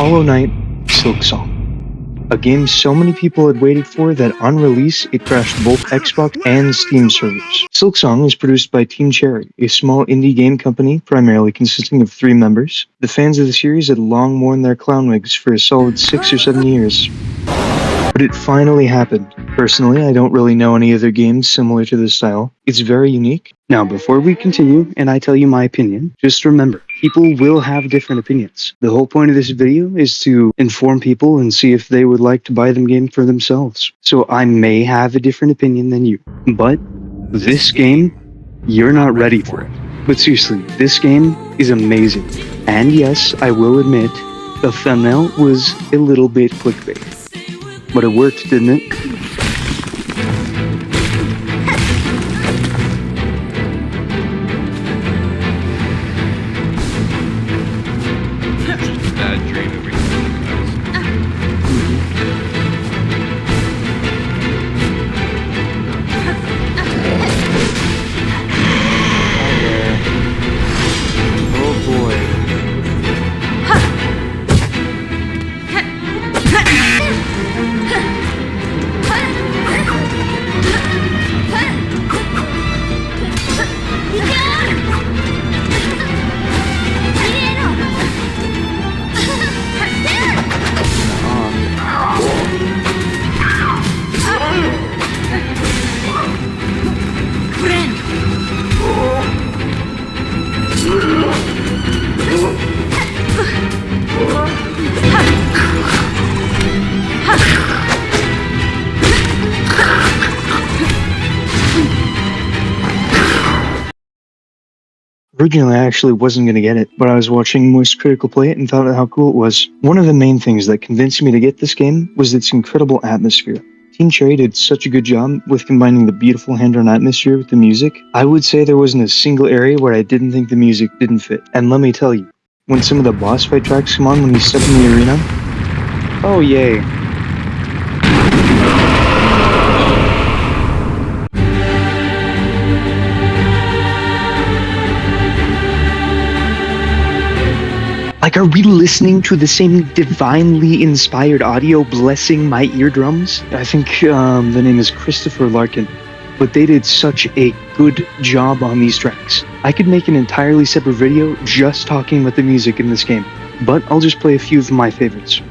Hollowknight Silksong, a game so many people had waited for that on release it crashed both Xbox and Steam servers. Silksong is produced by Team Cherry, a small indie game company primarily consisting of 3 members. The fans of the series had long worn their clown wigs for a solid 6 or 7 years. But it finally happened. Personally, I don't really know any other games similar to this style. It's very unique. Now, before we continue and I tell you my opinion, just remember, people will have different opinions. The whole point of this video is to inform people and see if they would like to buy the game for themselves. So I may have a different opinion than you, but this game, you're not ready for it. But seriously, this game is amazing. And yes, I will admit, the thumbnail was a little bit clickbait. But it worked, didn't it? Bad dream every Oh boy. Originally, I actually wasn't going to get it, but I was watching Moist Critical play it and thought how cool it was. One of the main things that convinced me to get this game was its incredible atmosphere. Team Cherry did such a good job with combining the beautiful hand-drawn atmosphere with the music. I would say there wasn't a single area where I didn't think the music didn't fit. And let me tell you, when some of the boss fight tracks come on when you step in the arena, oh yay. Like, are we listening to the same divinely inspired audio blessing my eardrums? I think the name is Christopher Larkin, but they did such a good job on these tracks. I could make an entirely separate video just talking about the music in this game, but I'll just play a few of my favorites.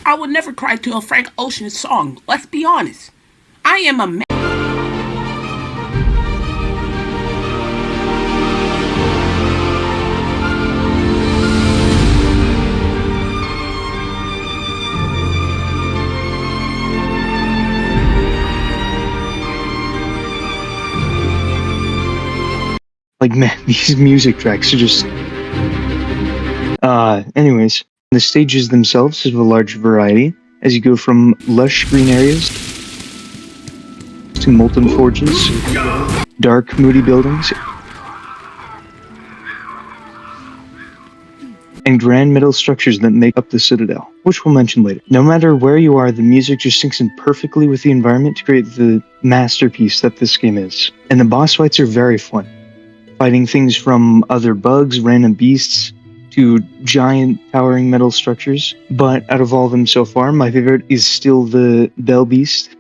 I would never cry to a Frank Ocean song, let's be honest. I am a man. Like, man, these music tracks are just... anyways, the stages themselves have a large variety, as you go from lush green areas to molten forges, dark, moody buildings, and grand metal structures that make up the Citadel, which we'll mention later. No matter where you are, the music just syncs in perfectly with the environment to create the masterpiece that this game is. And the boss fights are very fun, fighting things from other bugs, random beasts, to giant towering metal structures. But out of all of them so far, my favorite is still the Bell Beast.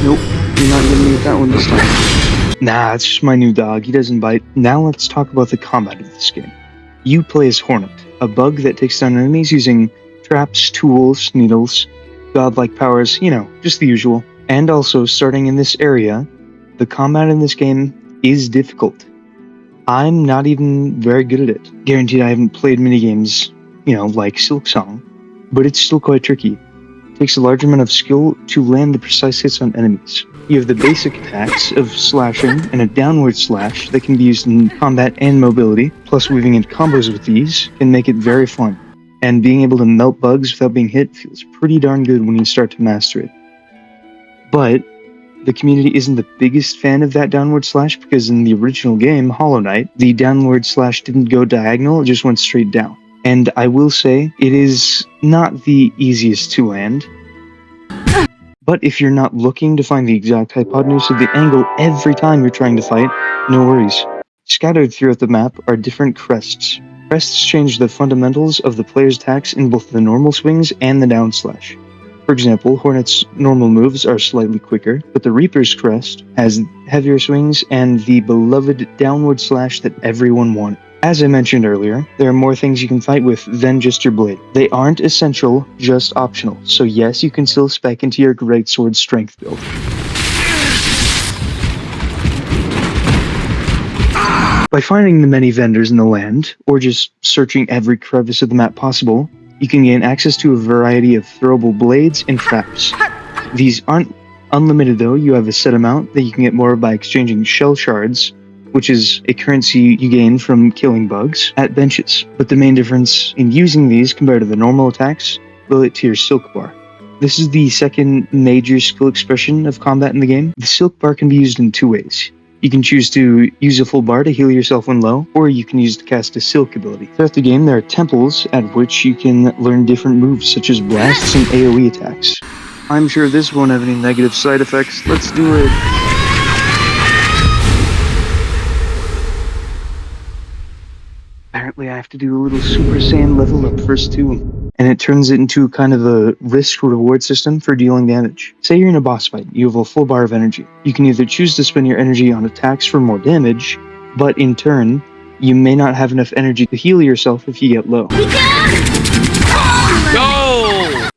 Nope, you're not getting me with that one this time. Nah, it's just my new dog, he doesn't bite. Now let's talk about the combat of this game. You play as Hornet, a bug that takes down enemies using traps, tools, needles, godlike powers, just the usual. And also, starting in this area, the combat in this game is difficult. I'm not even very good at it. Guaranteed I haven't played minigames, like Silksong, but it's still quite tricky. It takes a large amount of skill to land the precise hits on enemies. You have the basic attacks of slashing and a downward slash that can be used in combat and mobility, plus weaving in combos with these can make it very fun. And being able to melt bugs without being hit feels pretty darn good when you start to master it. But the community isn't the biggest fan of that downward slash because in the original game, Hollowknight, the downward slash didn't go diagonal, it just went straight down. And I will say, it is not the easiest to land. But if you're not looking to find the exact hypotenuse of the angle every time you're trying to fight, no worries. Scattered throughout the map are different crests. Crests change the fundamentals of the player's attacks in both the normal swings and the down slash. For example, Hornet's normal moves are slightly quicker, but the Reaper's crest has heavier swings and the beloved downward slash that everyone wanted. As I mentioned earlier, there are more things you can fight with than just your blade. They aren't essential, just optional, so yes, you can still spec into your greatsword strength build. By finding the many vendors in the land, or just searching every crevice of the map possible, you can gain access to a variety of throwable blades and traps. These aren't unlimited though, you have a set amount that you can get more by exchanging shell shards, which is a currency you gain from killing bugs, at benches. But the main difference in using these compared to the normal attacks relate to your silk bar. This is the second major skill expression of combat in the game. The silk bar can be used in two ways. You can choose to use a full bar to heal yourself when low, or you can use it to cast a silk ability. Throughout the game, there are temples at which you can learn different moves, such as blasts and AoE attacks. I'm sure this won't have any negative side effects. Let's do it! Apparently I have to do a little Super Saiyan level up first too, and it turns it into kind of a risk-reward system for dealing damage. Say you're in a boss fight, you have a full bar of energy. You can either choose to spend your energy on attacks for more damage, but in turn, you may not have enough energy to heal yourself if you get low.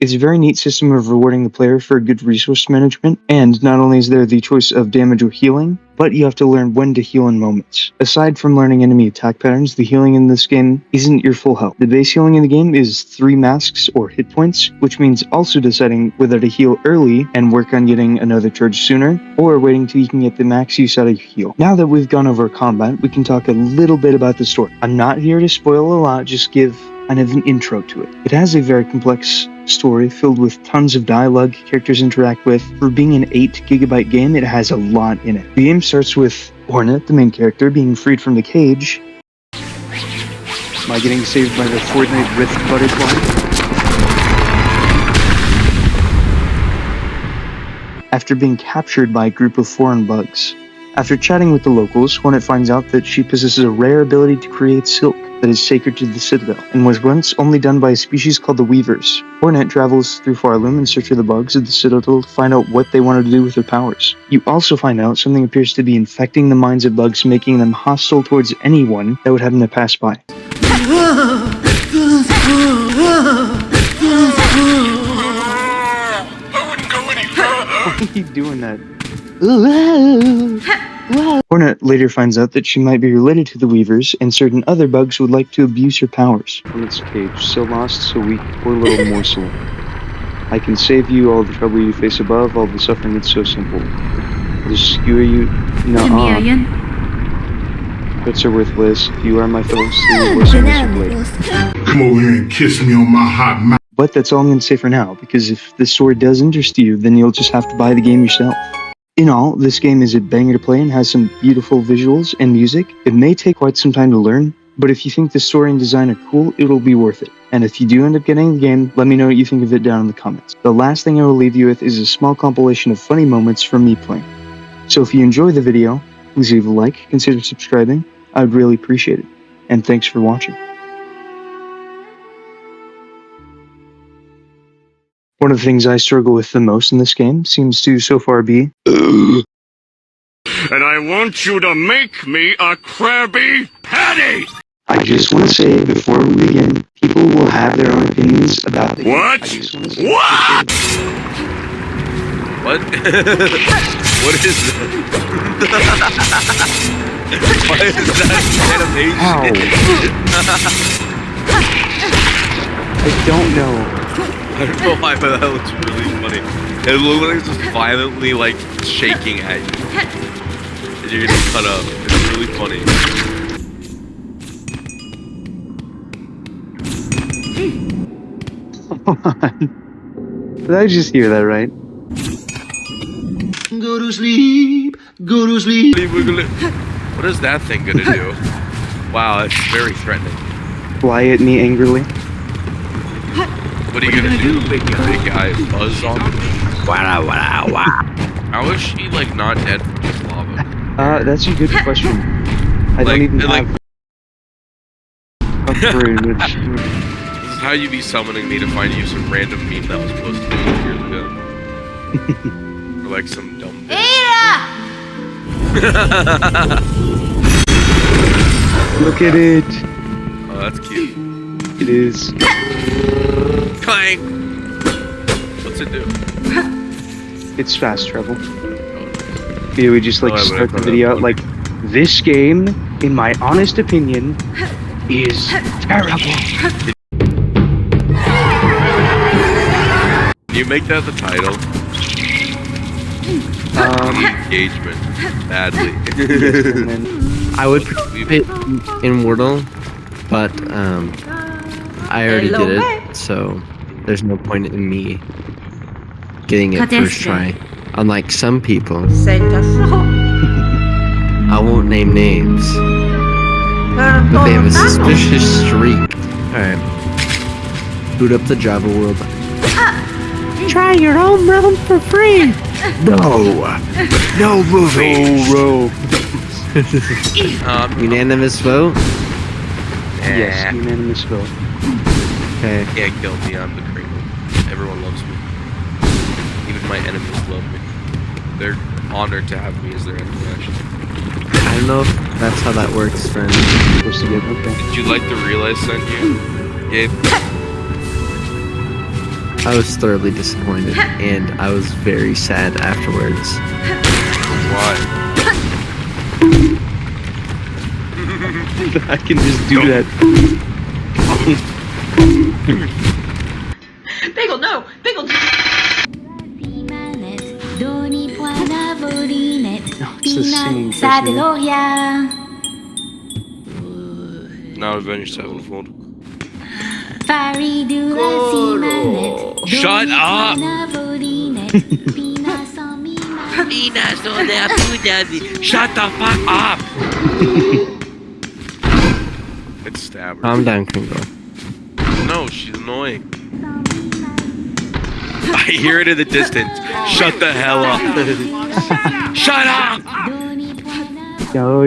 It's a very neat system of rewarding the player for good resource management, and not only is there the choice of damage or healing, but you have to learn when to heal in moments. Aside from learning enemy attack patterns, the healing in this game isn't your full health. The base healing in the game is 3 masks or hit points, which means also deciding whether to heal early and work on getting another charge sooner, or waiting till you can get the max use out of your heal. Now that we've gone over combat, we can talk a little bit about the story. I'm not here to spoil a lot, just give kind of an intro to it. It has a very complex story filled with tons of dialogue characters interact with. For being an 8GB game, it has a lot in it. The game starts with Hornet, the main character, being freed from the cage by getting saved by the Fortnite Rift butterfly. After being captured by a group of foreign bugs. After chatting with the locals, Hornet finds out that she possesses a rare ability to create silk that is sacred to the Citadel, and was once only done by a species called the Weavers. Hornet travels through Farloom in search of the bugs of the Citadel to find out what they wanted to do with their powers. You also find out something appears to be infecting the minds of bugs, making them hostile towards anyone that would happen to pass by. Why are you doing that? Hornet later finds out that she might be related to the Weavers, and certain other bugs would like to abuse her powers. Hornet's cage, so lost, so weak, poor little morsel. I can save you, all the trouble you face above, all the suffering, it's so simple. I'll just skewer you, nuh-uh. Wits are worthless, if you are my fellow stew, worse than this blade. Come over here and kiss me on my hot mouth. But that's all I'm going to say for now, because if the story does interest you, then you'll just have to buy the game yourself. In all, this game is a banger to play and has some beautiful visuals and music. It may take quite some time to learn, But if you think the story and design are cool, it'll be worth it. And if you do end up getting the game, let me know what you think of it down in the comments. The last thing I will leave you with is a small compilation of funny moments from me playing. So if you enjoyed the video, please leave a like, consider subscribing, I would really appreciate it. And thanks for watching. One of the things I struggle with the most in this game seems to so far be And I want you to make me a Krabby Patty! I just want to say before we begin, people will have their own opinions about the What? game. I just want to say What? What? What is that? Why is that animation? Ow. I don't know. I don't know why, but that looks really funny. It looks like it's just violently, like, shaking at you. And you're gonna cut up. It's really funny. Come on. Did I just hear that right? Go to sleep, go to sleep. What is that thing gonna do? Wow, that's very threatening. Fly at me angrily. What are you gonna do? Make a big guy buzz on me? How is she, like, not dead from this lava? That's a good question. I don't even have a bridge. This is how you be summoning me to find you some random meme that was posted 2 years ago. Or like some dumb thing. Look at it. Oh, that's cute. It is. Clang! What's it do? It's fast travel. Oh, nice. Yeah, we just like Oh, yeah, but I start the thought video that out like, this game, in my honest opinion, is terrible. Can you make that the title? Engagement. Badly. And then I would put it in Wordle, but I already did it, so there's no point in me getting it first try. Unlike some people, I won't name names, but they have a suspicious streak. Alright. Boot up the Java world. Try your own realm for free! No movie! row. Unanimous vote? Yes, unanimous vote. Okay. Can't kill me, I'm the creamer. Everyone loves me. Even my enemies love me. They're honored to have me as their enemy, actually. I don't know if that's how that works, friend. Supposed to get okay. Did you like the reel I sent you, Gabe? I was thoroughly disappointed, and I was very sad afterwards. Why? I can just do that. Bagel, no! Bagel! It's the singing person. Now Avenged Sevenfold. Shut up! Shut the fuck up! It's Stabber. Calm down, Kringle. No, she's annoying. I hear it in the distance. Shut the hell up. Shut up! Oh,